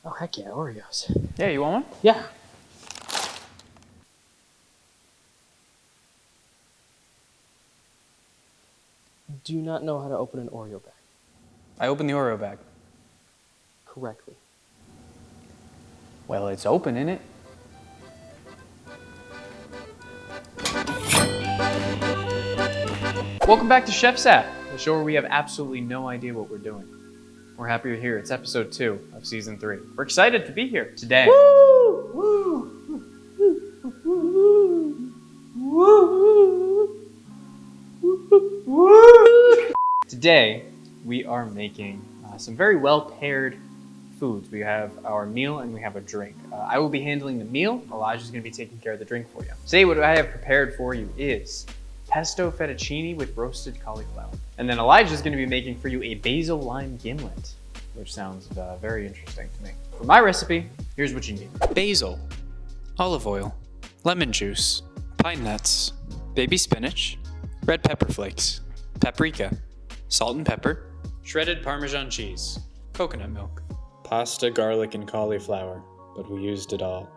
Oh, heck yeah, Oreos. Yeah, you want one? Yeah. I do not know how to open an Oreo bag I opened the Oreo bag. correctly. Well, it's open, isn't it? Welcome back to Shef Satt, the show where we have absolutely no idea what we're doing. We're happy you're here. It's episode 2 of season 3. We're excited to be here today. Woo! Woo! Woo! Woo! Woo! Today, we are making some very well-paired foods. We have our meal and we have a drink. I will be handling the meal. Elijah's going to be taking care of the drink for you. Today, what I have prepared for you is pesto fettuccine with roasted cauliflower. And then Elijah's going to be making for you a basil lime gimlet, which sounds very interesting to me. For my recipe, here's what you need. Basil, olive oil, lemon juice, pine nuts, baby spinach, red pepper flakes, paprika, salt and pepper, shredded Parmesan cheese, coconut milk, pasta, garlic, and cauliflower, but we used it all.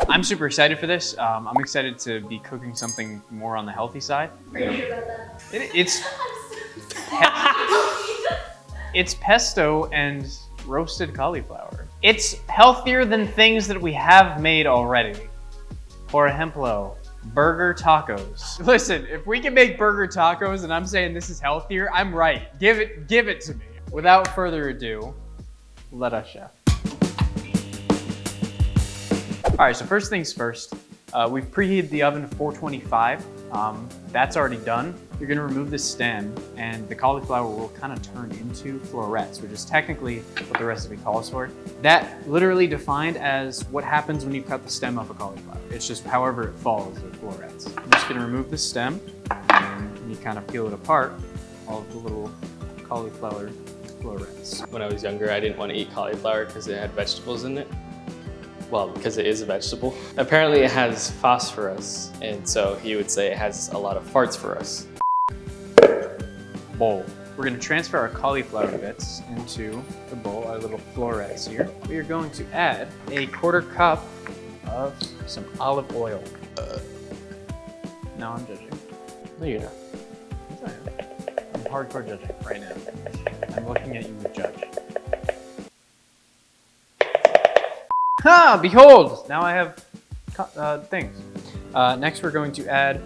I'm super excited for this. I'm excited to be cooking something more on the healthy side. Are you sure about that? It's pesto and roasted cauliflower. It's healthier than things that we have made already. Por ejemplo, burger tacos. Listen, if we can make burger tacos and I'm saying this is healthier, I'm right. Give it to me. Without further ado, let us chef. All right, so first things first, we've preheated the oven to 425. That's already done. You're gonna remove the stem and the cauliflower will kind of turn into florets, which is technically what the recipe calls for. That literally defined as what happens when you cut the stem off a cauliflower. It's just however it falls, the florets. I'm just gonna remove the stem and you kind of peel it apart, all of the little cauliflower florets. When I was younger, I didn't want to eat cauliflower because it had vegetables in it. Well, because it is a vegetable. Apparently it has phosphorus, and so he would say it has a lot of farts for us. Bowl. We're gonna transfer our cauliflower bits into the bowl, our little florets here. We are going to add a 1/4 cup of some olive oil. No, I'm judging. No, you're not. Yes, I am. I'm hardcore judging right now. I'm looking at you with judge. Ha! Behold! Now I have things. Next, we're going to add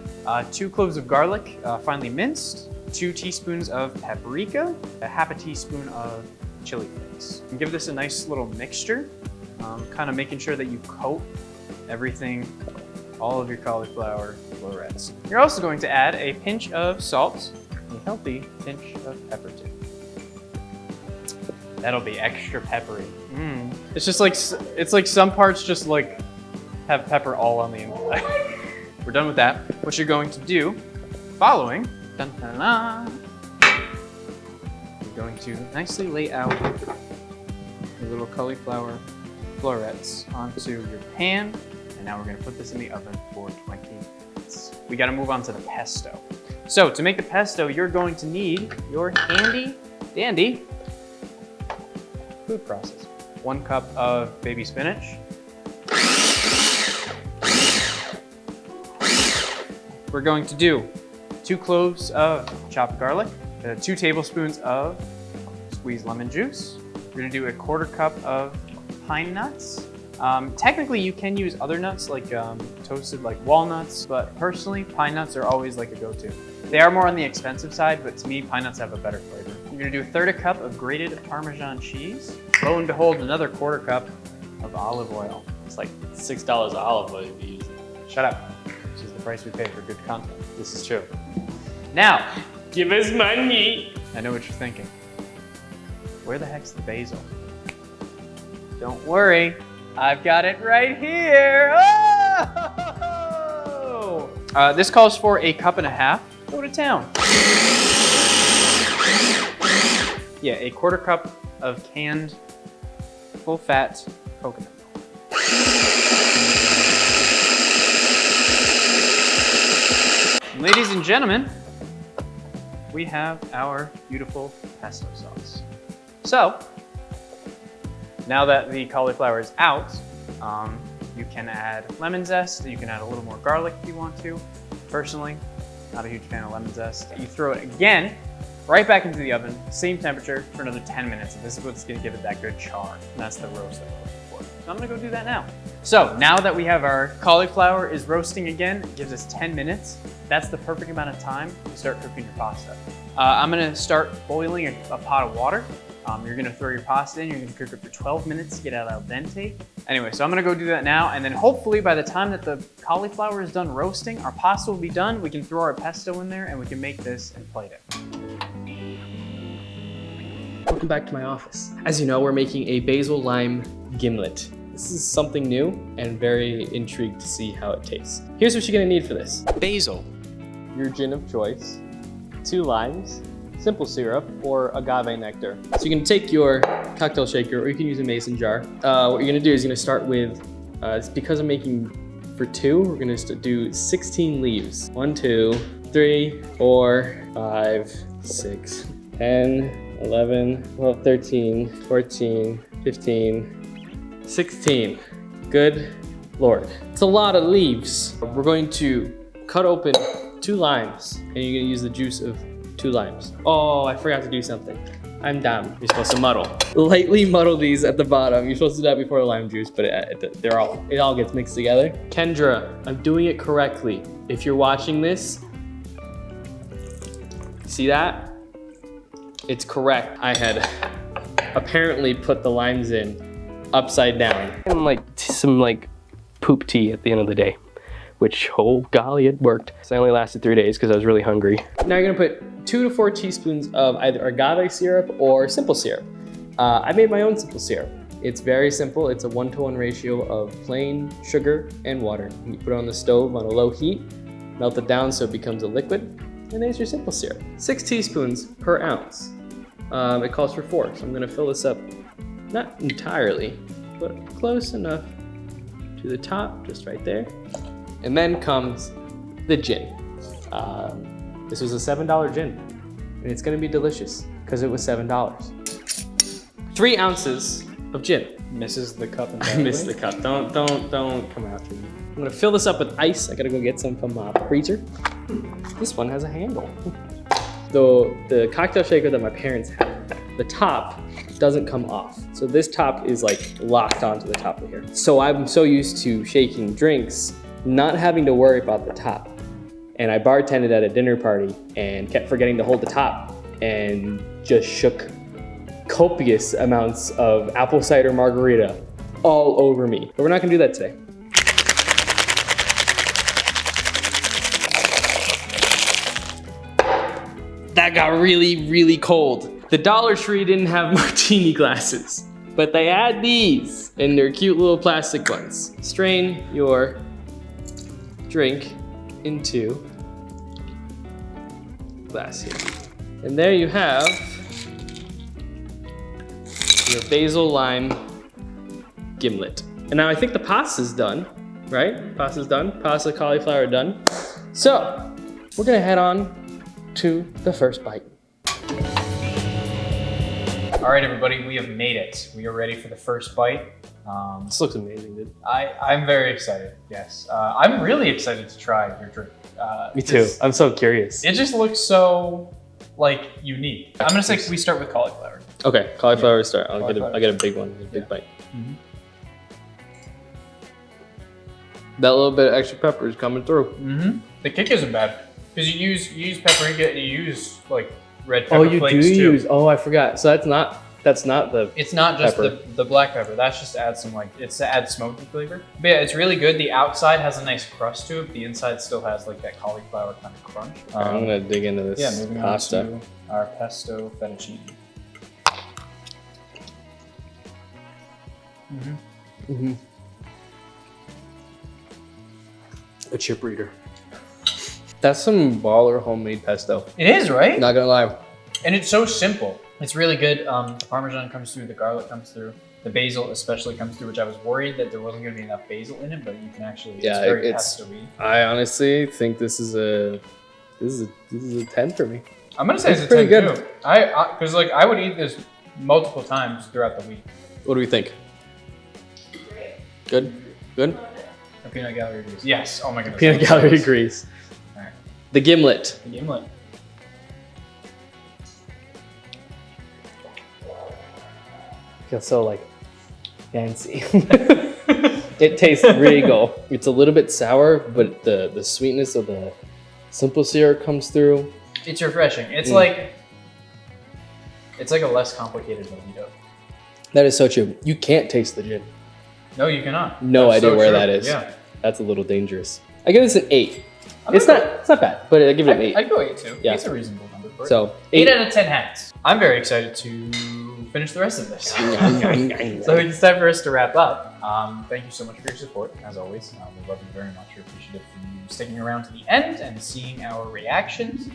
2 cloves of garlic, finely minced, 2 teaspoons of paprika, a 1/2 teaspoon of chili flakes. And give this a nice little mixture, kind of making sure that you coat everything, all of your cauliflower florets. You're also going to add a pinch of salt, a healthy pinch of pepper too. That'll be extra peppery. It's just like, it's like some parts just like have pepper all on the inside. We're done with that. What you're going to do, following, dun, dun, dun, you're going to nicely lay out your little cauliflower florets onto your pan. And now we're gonna put this in the oven for 20 minutes. We gotta move on to the pesto. So to make the pesto, you're going to need your handy dandy food processor. 1 cup of baby spinach. We're going to do 2 cloves of chopped garlic, 2 tablespoons of squeezed lemon juice. We're gonna do a 1/4 cup of pine nuts. Technically you can use other nuts like toasted like walnuts, but personally pine nuts are always like a go-to. They are more on the expensive side, but to me pine nuts have a better flavor. You're gonna do 1/3 cup of grated Parmesan cheese. Lo and behold, another 1/4 cup of olive oil. It's like $6 olive oil if you use it. Shut up. This is the price we pay for good content. This is true. Now, Give us money. I know what you're thinking. Where the heck's the basil? Don't worry, I've got it right here. Oh! This calls for a 1.5 cups. Go to town. Yeah, a 1/4 cup of canned full-fat coconut milk. Ladies and gentlemen, we have our beautiful pesto sauce. So, Now that the cauliflower is out, you can add lemon zest. You can add a little more garlic if you want to. Personally, not a huge fan of lemon zest. You throw it again, right back into the oven, same temperature for another 10 minutes. And this is what's gonna give it that good char. And that's the roast that we're looking for. So I'm gonna go do that now. So now that we have our cauliflower is roasting again, it gives us 10 minutes. That's the perfect amount of time to start cooking your pasta. I'm gonna start boiling a pot of water. You're gonna throw your pasta in, you're gonna cook it for 12 minutes to get it al dente. Anyway, so I'm gonna go do that now, and then hopefully by the time that the cauliflower is done roasting, our pasta will be done, we can throw our pesto in there, and we can make this and plate it. Welcome back to my office. As you know, we're making a basil lime gimlet. This is something new and very intrigued to see how it tastes. Here's what you're gonna need for this. Basil. Your gin of choice, 2 limes, simple syrup, or agave nectar. So you can take your cocktail shaker, or you can use a mason jar. What you're gonna do is you're gonna start with, because I'm making for 2, we're gonna do 16 leaves. 1, 2, 3, 4, 5, 6, 10, 11, 12, 13, 14, 15, 16. Good Lord. It's a lot of leaves. We're going to cut open 2 limes, and you're gonna use the juice of 2 limes. Oh, I forgot to do something. I'm dumb. You're supposed to muddle. Lightly muddle these at the bottom. You're supposed to do that before the lime juice, but it all gets mixed together. Kendra, I'm doing it correctly. If you're watching this, see that? It's correct. I had apparently put the limes in upside down. And like some poop tea at the end of the day, which, oh golly, it worked. So I only lasted 3 days because I was really hungry. Now you're gonna put 2 to 4 teaspoons of either agave syrup or simple syrup. I made my own simple syrup. It's very simple. It's a 1-to-1 ratio of plain sugar and water. You put it on the stove on a low heat, melt it down so it becomes a liquid, and there's your simple syrup. 6 teaspoons per ounce. It calls for 4, so I'm gonna fill this up, not entirely, but close enough to the top, just right there. And then comes the gin. This was a $7 gin, and it's gonna be delicious because it was $7. 3 ounces of gin. Misses the cup and I missed the cup. Don't come after me. I'm gonna fill this up with ice. I gotta go get some from my freezer. This one has a handle. The cocktail shaker that my parents had, the top doesn't come off. So this top is like locked onto the top of here. So I'm so used to shaking drinks, not having to worry about the top. And I bartended at a dinner party and kept forgetting to hold the top and just shook copious amounts of apple cider margarita all over me. But we're not gonna do that today. That got really, really cold. The Dollar Tree didn't have martini glasses, but they had these, and they're cute little plastic ones. Strain your drink into glass here. And there you have your basil lime gimlet. And now I think the pasta's done, right? Pasta's done, pasta cauliflower done. So we're gonna head on to the first bite. All right, everybody, we have made it. We are ready for the first bite. This looks amazing, dude. I'm very excited, yes. I'm really excited to try your drink. Me too, I'm so curious. It just looks so, unique. I'm gonna say we start with cauliflower. Okay, cauliflower start. I'll get a big one, a big bite. Mm-hmm. That little bit of extra pepper is coming through. Mm-hmm. The kick isn't bad because you use paprika and you use red pepper flakes too. use. Oh, I forgot. So that's not the. It's not just pepper. the black pepper. That's just to add some it's to add smoky flavor. But yeah, it's really good. The outside has a nice crust to it. But the inside still has that cauliflower kind of crunch. I'm gonna dig into this moving pasta. on to our pesto fettuccine. Mm-hmm. Mm-hmm. A chip reader. That's some baller homemade pesto. It is, right? Not gonna lie. And it's so simple. It's really good. The Parmesan comes through, the garlic comes through, the basil especially comes through, which I was worried that there wasn't gonna be enough basil in it, but you can actually, it's very pesto-y. I honestly think this is a 10 for me. I'm gonna say it's a pretty 10 good. too. Because I would eat this multiple times throughout the week. What do we think? Good? Good? The peanut gallery agrees. Yes. Oh my goodness. Peanut gallery agrees. All right. The Gimlet. The Gimlet. Feels so like fancy. It tastes regal. It's a little bit sour, but the sweetness of the simple syrup comes through. It's refreshing. It's like a less complicated mojito. That is so true. You can't taste the gin. No, you cannot. No That's idea so where true. that is. Yeah. That's a little dangerous. I give this an 8. I'm It's gonna not bad, but I give it an 8. I'd go 8 too. Yeah. It's a reasonable number for it. So 8 out of 10 hats. I'm very excited to finish the rest of this. So it's time for us to wrap up. Thank you so much for your support, as always. We love you very much. We're appreciative for you sticking around to the end and seeing our reactions.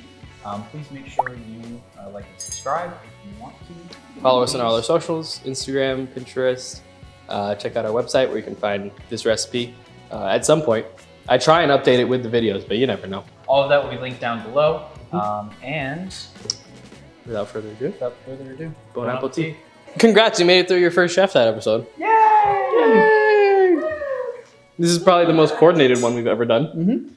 Please make sure you like and subscribe if you want to. Follow us on all our socials, Instagram, Pinterest. Check out our website where you can find this recipe at some point. I try and update it with the videos, but you never know. All of that will be linked down below. And Without further ado, without further ado, bon appetit. Congrats, you made it through your first Shef Satt episode. Yay! This is probably the most coordinated one we've ever done.